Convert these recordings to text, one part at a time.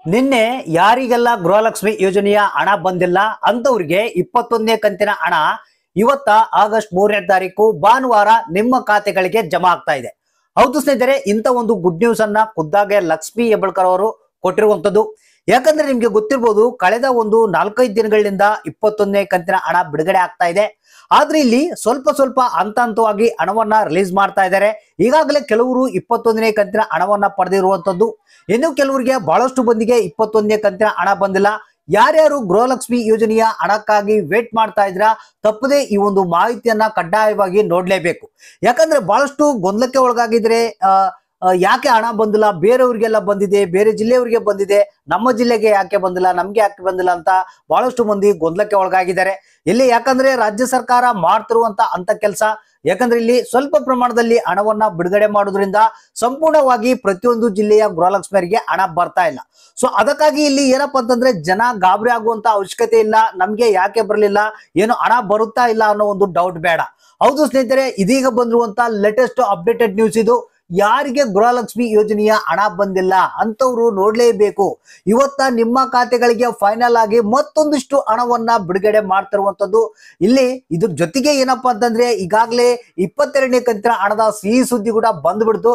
ನಿನ್ನೆ ಯಾರಿಗೆಲ್ಲ ಗೃಹಲಕ್ಷ್ಮಿ ಯೋಜನೆಯ ಹಣ ಬಂದಿಲ್ಲ ಅಂತವ್ರಿಗೆ 21ನೇ ಕಂತಿನ ಹಣ ಇವತ್ತ ಆಗಸ್ಟ್ 3ನೇ ತಾರೀಕು ಭಾನುವಾರ ನಿಮ್ಮ ಖಾತೆಗಳಿಗೆ ಜಮಾ ಆಗ್ತಾ ಇದೆ. ಹೌದು ಸ್ನೇಹಿತರೆ, ಇಂಥ ಒಂದು ಗುಡ್ ನ್ಯೂಸ್ ಅನ್ನ ಖುದ್ದಾಗೆ ಲಕ್ಷ್ಮಿ ಹೆಬ್ಬಾಳ್ಕರ್ ಅವರು ಕೊಟ್ಟಿರುವಂತದ್ದು. ಯಾಕಂದ್ರೆ ನಿಮ್ಗೆ ಗೊತ್ತಿರ್ಬೋದು, ಕಳೆದ ಒಂದು 4-5 ದಿನಗಳಿಂದ 21ನೇ ಕಂತಿನ ಹಣ ಬಿಡುಗಡೆ ಆಗ್ತಾ ಇದೆ. ಆದ್ರೆ ಇಲ್ಲಿ ಸ್ವಲ್ಪ ಸ್ವಲ್ಪ ಹಂತವಾಗಿ ಹಣವನ್ನ ರಿಲೀಸ್ ಮಾಡ್ತಾ ಇದ್ದಾರೆ. ಈಗಾಗಲೇ ಕೆಲವರು 21ನೇ ಕಂತಿನ ಹಣವನ್ನ ಪಡೆದಿರುವಂತದ್ದು, ಇನ್ನು ಕೆಲವರಿಗೆ ಬಹಳಷ್ಟು ಮಂದಿಗೆ 21ನೇ ಕಂತಿನ ಹಣ ಬಂದಿಲ್ಲ. ಯಾರ್ಯಾರು ಗೃಹಲಕ್ಷ್ಮಿ ಯೋಜನೆಯ ಹಣಕ್ಕಾಗಿ ವೇಟ್ ಮಾಡ್ತಾ ಇದ್ರ ತಪ್ಪದೆ ಈ ಒಂದು ಮಾಹಿತಿಯನ್ನ ಕಡ್ಡಾಯವಾಗಿ ನೋಡ್ಲೇಬೇಕು. ಯಾಕಂದ್ರೆ ಬಹಳಷ್ಟು ಗೊಂದಲಕ್ಕೆ ಒಳಗಾಗಿದ್ರೆ ಯಾಕೆ ಹಣ ಬಂದಿಲ್ಲ, ಬೇರೆಯವ್ರಿಗೆಲ್ಲ ಬಂದಿದೆ, ಬೇರೆ ಜಿಲ್ಲೆಯವರಿಗೆ ಬಂದಿದೆ, ನಮ್ಮ ಜಿಲ್ಲೆಗೆ ಯಾಕೆ ಬಂದಿಲ್ಲ, ನಮ್ಗೆ ಯಾಕೆ ಬಂದಿಲ್ಲ ಅಂತ ಬಹಳಷ್ಟು ಮಂದಿ ಗೊಂದಲಕ್ಕೆ ಒಳಗಾಗಿದ್ದಾರೆ ಇಲ್ಲಿ. ಯಾಕಂದ್ರೆ ರಾಜ್ಯ ಸರ್ಕಾರ ಮಾಡ್ತಿರುವಂತ ಅಂತ ಕೆಲಸ, ಯಾಕಂದ್ರೆ ಇಲ್ಲಿ ಸ್ವಲ್ಪ ಪ್ರಮಾಣದಲ್ಲಿ ಹಣವನ್ನ ಬಿಡುಗಡೆ ಮಾಡೋದ್ರಿಂದ ಸಂಪೂರ್ಣವಾಗಿ ಪ್ರತಿಯೊಂದು ಜಿಲ್ಲೆಯ ಗೃಹಲಕ್ಷ್ಮಿಯರಿಗೆ ಹಣ ಬರ್ತಾ ಇಲ್ಲ. ಸೊ ಅದಕ್ಕಾಗಿ ಇಲ್ಲಿ ಏನಪ್ಪಾ ಅಂತಂದ್ರೆ ಜನ ಗಾಬರಿ ಆಗುವಂತ ಅವಶ್ಯಕತೆ ಇಲ್ಲ. ನಮ್ಗೆ ಯಾಕೆ ಬರಲಿಲ್ಲ, ಏನು ಹಣ ಬರುತ್ತಾ ಇಲ್ಲ ಅನ್ನೋ ಒಂದು ಡೌಟ್ ಬೇಡ. ಹೌದು ಸ್ನೇಹಿತರೆ, ಇದೀಗ ಬಂದಿರುವಂತ ಲೇಟೆಸ್ಟ್ ಅಪ್ಡೇಟೆಡ್ ನ್ಯೂಸ್ ಇದು. ಯಾರಿಗೆ ಗೃಹಲಕ್ಷ್ಮಿ ಯೋಜನೆಯ ಹಣ ಬಂದಿಲ್ಲ ಅಂತವ್ರು ನೋಡ್ಲೇಬೇಕು. ಇವತ್ತ ನಿಮ್ಮ ಖಾತೆಗಳಿಗೆ ಫೈನಲ್ ಆಗಿ ಮತ್ತೊಂದಿಷ್ಟು ಹಣವನ್ನ ಬಿಡುಗಡೆ ಮಾಡ್ತಿರುವಂತದ್ದು ಇಲ್ಲಿ. ಇದ್ರ ಜೊತೆಗೆ ಏನಪ್ಪಾ ಅಂತಂದ್ರೆ ಈಗಾಗಲೇ 22ನೇ ಕಂತಿನ ಹಣದ ಸಿಹಿ ಸುದ್ದಿ ಕೂಡ ಬಂದ್ಬಿಡ್ತು.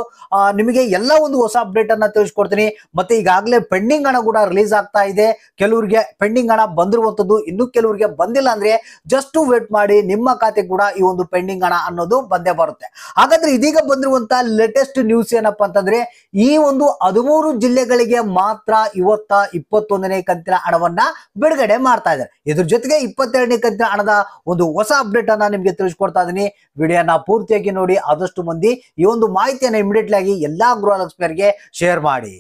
ನಿಮಗೆ ಎಲ್ಲ ಒಂದು ಹೊಸ ಅಪ್ಡೇಟ್ ಅನ್ನ ತಿಳಿಸ್ಕೊಡ್ತೀನಿ. ಮತ್ತೆ ಈಗಾಗಲೇ ಪೆಂಡಿಂಗ್ ಹಣ ಕೂಡ ರಿಲೀಸ್ ಆಗ್ತಾ ಇದೆ. ಕೆಲವರಿಗೆ ಪೆಂಡಿಂಗ್ ಹಣ ಬಂದಿರುವಂತದ್ದು, ಇನ್ನು ಕೆಲವರಿಗೆ ಬಂದಿಲ್ಲ ಅಂದ್ರೆ ಜಸ್ಟ್ ವೇಟ್ ಮಾಡಿ, ನಿಮ್ಮ ಖಾತೆ ಕೂಡ ಈ ಒಂದು ಪೆಂಡಿಂಗ್ ಹಣ ಅನ್ನೋದು ಬಂದೇ ಬರುತ್ತೆ. ಹಾಗಾದ್ರೆ ಇದೀಗ ಬಂದಿರುವಂತ ಲೇಟೆಸ್ಟ್ ನ್ಯೂಸ್ ಏನಪ್ಪಾ ಅಂತಂದ್ರೆ ಈ ಒಂದು 13 ಜಿಲ್ಲೆಗಳಿಗೆ ಮಾತ್ರ ಇವತ್ತ 21ನೇ ಕಂತಿನ ಹಣವನ್ನ ಬಿಡುಗಡೆ ಮಾಡ್ತಾ ಇದ್ದಾರೆ. ಇದ್ರ ಜೊತೆಗೆ 22ನೇ ಕಂತಿನ ಹಣದ ಒಂದು ಹೊಸ ಅಪ್ಡೇಟ್ ಅನ್ನ ನಿಮ್ಗೆ ತಿಳಿಸ್ಕೊಡ್ತಾ ಇದೀನಿ. ವಿಡಿಯೋನ ಪೂರ್ತಿಯಾಗಿ ನೋಡಿ. ಆದಷ್ಟು ಮಂದಿ ಈ ಒಂದು ಮಾಹಿತಿಯನ್ನ ಇಮಿಡಿಯೇಟ್ಲಿ ಆಗಿ ಎಲ್ಲಾ ಗೃಹಲಕ್ಷ್ಮಿಯರಿಗೆ ಶೇರ್ ಮಾಡಿ.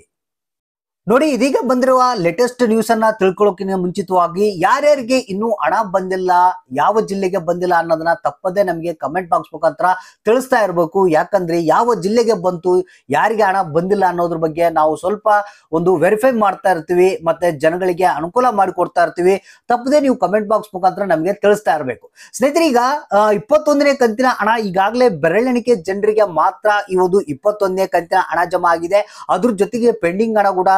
ನೋಡಿ, ಇದೀಗ ಬಂದಿರುವ ಲೇಟೆಸ್ಟ್ ನ್ಯೂಸ್ ಅನ್ನ ತಿಳ್ಕೊಳ್ಳೋಕಿನ ಮುಂಚಿತವಾಗಿ ಯಾರ್ಯಾರಿಗೆ ಇನ್ನೂ ಹಣ ಬಂದಿಲ್ಲ, ಯಾವ ಜಿಲ್ಲೆಗೆ ಬಂದಿಲ್ಲ ಅನ್ನೋದನ್ನ ತಪ್ಪದೆ ನಮಗೆ ಕಮೆಂಟ್ ಬಾಕ್ಸ್ ಮುಖಾಂತರ ತಿಳಿಸ್ತಾ ಇರಬೇಕು. ಯಾಕಂದ್ರೆ ಯಾವ ಜಿಲ್ಲೆಗೆ ಬಂತು, ಯಾರಿಗೆ ಹಣ ಬಂದಿಲ್ಲ ಅನ್ನೋದ್ರ ಬಗ್ಗೆ ನಾವು ಸ್ವಲ್ಪ ಒಂದು ವೆರಿಫೈ ಮಾಡ್ತಾ ಇರ್ತೀವಿ, ಮತ್ತೆ ಜನಗಳಿಗೆ ಅನುಕೂಲ ಮಾಡಿಕೊಡ್ತಾ ಇರ್ತೀವಿ. ತಪ್ಪದೆ ನೀವು ಕಮೆಂಟ್ ಬಾಕ್ಸ್ ಮುಖಾಂತರ ನಮಗೆ ತಿಳಿಸ್ತಾ ಇರಬೇಕು. ಸ್ನೇಹಿತರೆ, ಈಗ 21ನೇ ಕಂತಿನ ಹಣ ಈಗಾಗಲೇ ಬೆರಳೆಣಿಕೆ ಜನರಿಗೆ ಮಾತ್ರ ಈ ಒಂದು 21ನೇ ಕಂತಿನ ಹಣ ಜಮಾ ಆಗಿದೆ. ಅದ್ರ ಜೊತೆಗೆ ಪೆಂಡಿಂಗ್ ಹಣ ಕೂಡ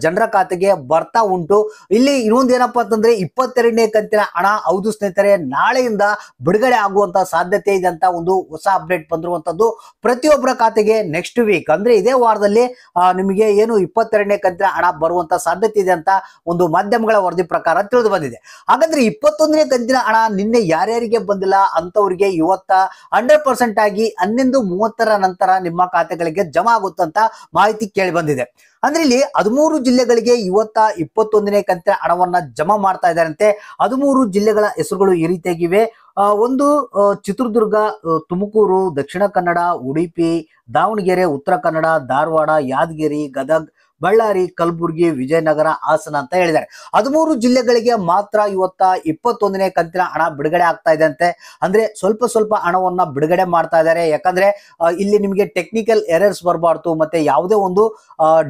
ಜನರ ಖಾತೆಗೆ ಬರ್ತಾ ಉಂಟು. ಇಲ್ಲಿ ಇನ್ನೊಂದು ಏನಪ್ಪಾ ಅಂತಂದ್ರೆ 22ನೇ ಕಂತಿನ ಹಣ, ಹೌದು ಸ್ನೇಹಿತರೆ, ನಾಳೆಯಿಂದ ಬಿಡುಗಡೆ ಆಗುವಂತ ಸಾಧ್ಯತೆ ಇದೆ ಅಂತ ಒಂದು ಹೊಸ ಅಪ್ಡೇಟ್ ಬಂದಿರುವಂತದ್ದು. ಪ್ರತಿಯೊಬ್ಬರ ಖಾತೆಗೆ ನೆಕ್ಸ್ಟ್ ವೀಕ್ ಅಂದ್ರೆ ಇದೇ ವಾರದಲ್ಲಿ ನಿಮಗೆ ಏನು 22ನೇ ಕಂತಿನ ಹಣ ಬರುವಂತ ಸಾಧ್ಯತೆ ಇದೆ ಅಂತ ಒಂದು ಮಾಧ್ಯಮಗಳ ವರದಿ ಪ್ರಕಾರ ತಿಳಿದು ಬಂದಿದೆ. ಹಾಗಾದ್ರೆ 21ನೇ ಕಂತಿನ ಹಣ ನಿನ್ನೆ ಯಾರ್ಯಾರಿಗೆ ಬಂದಿಲ್ಲ ಅಂತವರಿಗೆ ಇವತ್ತ 100% ಆಗಿ 11:30 ನಂತರ ನಿಮ್ಮ ಖಾತೆಗಳಿಗೆ ಜಮಾ ಆಗುತ್ತಂತ ಮಾಹಿತಿ ಕೇಳಿ ಬಂದಿದೆ. ಅಂದ್ರೆ ಇಲ್ಲಿ 13 ಜಿಲ್ಲೆಗಳಿಗೆ ಇವತ್ತ 21ನೇ ಕಂತಿನ ಹಣವನ್ನ ಜಮಾ ಮಾಡ್ತಾ ಇದ್ದಾರಂತೆ. 13 ಜಿಲ್ಲೆಗಳ ಹೆಸರುಗಳು ಈ ರೀತಿಯಾಗಿವೆ. ಒಂದು ಚಿತ್ರದುರ್ಗ, ತುಮಕೂರು, ದಕ್ಷಿಣ ಕನ್ನಡ, ಉಡುಪಿ, ದಾವಣಗೆರೆ, ಉತ್ತರ ಕನ್ನಡ, ಧಾರವಾಡ, ಯಾದಗಿರಿ, ಗದಗ್, ಬಳ್ಳಾರಿ, ಕಲಬುರಗಿ, ವಿಜಯನಗರ, ಹಾಸನ ಅಂತ ಹೇಳಿದ್ದಾರೆ. 13 ಜಿಲ್ಲೆಗಳಿಗೆ ಮಾತ್ರ ಇವತ್ತ 21ನೇ ಕಂತಿನ ಹಣ ಬಿಡುಗಡೆ ಆಗ್ತಾ ಇದೆ ಅಂತೆ. ಅಂದ್ರೆ ಸ್ವಲ್ಪ ಸ್ವಲ್ಪ ಹಣವನ್ನ ಬಿಡುಗಡೆ ಮಾಡ್ತಾ ಇದ್ದಾರೆ. ಯಾಕಂದ್ರೆ ಇಲ್ಲಿ ನಿಮಗೆ ಟೆಕ್ನಿಕಲ್ ಎರರ್ಸ್ ಬರಬಾರ್ದು, ಮತ್ತೆ ಯಾವುದೇ ಒಂದು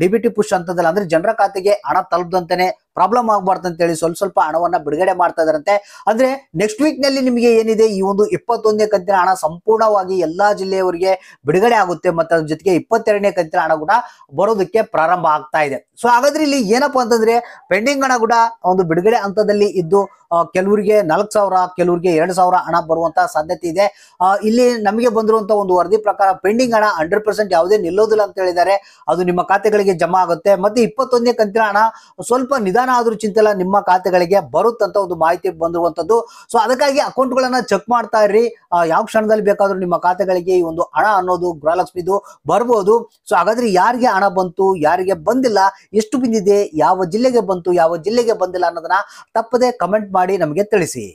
ಡಿಬಿಟಿ ಪುಷ್ ಅಂತದಲ್ಲ, ಅಂದ್ರೆ ಜನರ ಖಾತೆಗೆ ಹಣ ತಲುಪದಂತೆನೆ ಪ್ರಾಬ್ಲಮ್ ಆಗ್ಬಾರ್ದು ಅಂತ ಹೇಳಿ ಸ್ವಲ್ಪ ಸ್ವಲ್ಪ ಹಣವನ್ನ ಬಿಡುಗಡೆ ಮಾಡ್ತಾ ಇದಾರಂತೆ. ಅಂದ್ರೆ ನೆಕ್ಸ್ಟ್ ವೀಕ್ ನಲ್ಲಿ ನಿಮಗೆ ಏನಿದೆ, ಈ ಒಂದು 21ನೇ ಕಂತಿನ ಹಣ ಸಂಪೂರ್ಣವಾಗಿ ಎಲ್ಲಾ ಜಿಲ್ಲೆಯವರಿಗೆ ಬಿಡುಗಡೆ ಆಗುತ್ತೆ. ಮತ್ತೆ ಅದ್ರ ಜೊತೆಗೆ 22ನೇ ಕಂತಿನ ಹಣ ಕೂಡ ಬರೋದಕ್ಕೆ ಪ್ರಾರಂಭ ಆಗ್ತಾ ಇದೆ. ಸೊ ಹಾಗಾದ್ರೆ ಇಲ್ಲಿ ಏನಪ್ಪಾ ಅಂತಂದ್ರೆ ಪೆಂಡಿಂಗ್ ಹಣ ಕೂಡ ಒಂದು ಬಿಡುಗಡೆ ಹಂತದಲ್ಲಿ ಇದ್ದು ಕೆಲವರಿಗೆ 4,000, ಕೆಲವರಿಗೆ 2,000 ಹಣ ಬರುವಂತ ಸಾಧ್ಯತೆ ಇದೆ. ಇಲ್ಲಿ ನಮಗೆ ಬಂದಿರುವಂತ ಒಂದು ವರದಿ ಪ್ರಕಾರ ಪೆಂಡಿಂಗ್ ಹಣ 100% ಯಾವುದೇ ನಿಲ್ಲೋದಿಲ್ಲ ಅಂತ ಹೇಳಿದ್ದಾರೆ. ಅದು ನಿಮ್ಮ ಖಾತೆಗಳಿಗೆ ಜಮಾ ಆಗುತ್ತೆ. ಮತ್ತೆ 21ನೇ ಕಂತಿನ ಹಣ ಸ್ವಲ್ಪ ನಿಧಾನ ಆದ್ರೂ ಚಿಂತೆಲ್ಲ ನಿಮ್ಮ ಖಾತೆಗಳಿಗೆ ಬರುತ್ತಂತ ಒಂದು ಮಾಹಿತಿ ಬಂದಿರುವಂತದ್ದು. ಸೊ ಅದಕ್ಕಾಗಿ ಅಕೌಂಟ್ಗಳನ್ನ ಚೆಕ್ ಮಾಡ್ತಾ ಇರ್ರಿ. ಯಾವ ಕ್ಷಣದಲ್ಲಿ ಬೇಕಾದ್ರೂ ನಿಮ್ಮ ಖಾತೆಗಳಿಗೆ ಈ ಒಂದು ಹಣ ಅನ್ನೋದು ಗೃಹಲಕ್ಷ್ಮಿದು ಬರ್ಬೋದು. ಸೊ ಹಾಗಾದ್ರೆ ಯಾರಿಗೆ ಹಣ ಬಂತು, ಯಾರಿಗೆ ಬಂದಿಲ್ಲ, ಎಷ್ಟು ಬಿದ್ದಿದೆ, ಯಾವ ಜಿಲ್ಲೆಗೆ ಬಂತು, ಯಾವ ಜಿಲ್ಲೆಗೆ ಬಂದಿಲ್ಲ ಅನ್ನೋದನ್ನ ತಪ್ಪದೆ ಕಮೆಂಟ್ ಮಾಡಿ ನಮಗೆ ತಿಳಿಸಿ.